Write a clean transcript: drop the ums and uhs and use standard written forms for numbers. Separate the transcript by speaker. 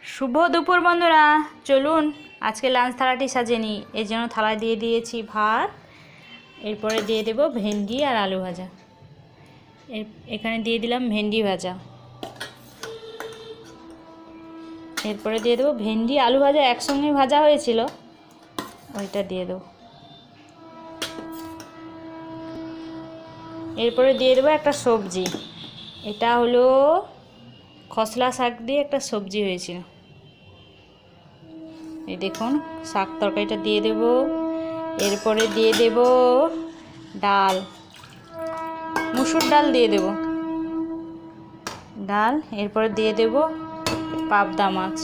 Speaker 1: শুভ দুপুর বন্ধুরা, চলুন আজকে লাঞ্চ থালাটি সাজিয়ে নিই। এর জন্য থালায় দিয়ে দিয়েছি ভাত, এরপরে দিয়ে দেব ভেন্ডি আর আলু ভাজা। এখানে দিয়ে দিলাম ভেন্ডি ভাজা, এরপরে দিয়ে দেবো ভেন্ডি আলু ভাজা একসঙ্গে ভাজা হয়েছিল, ওইটা দিয়ে দেবো। এরপরে দিয়ে দেবো একটা সবজি, এটা হলো খসলা শাক দিয়ে একটা সবজি হয়েছিল। এই দেখুন শাক তরকারিটা দিয়ে দেব। এরপরে দিয়ে দেব ডাল, মুসুর ডাল দিয়ে দেব ডাল। এরপরে দিয়ে দেব পাবদা মাছ।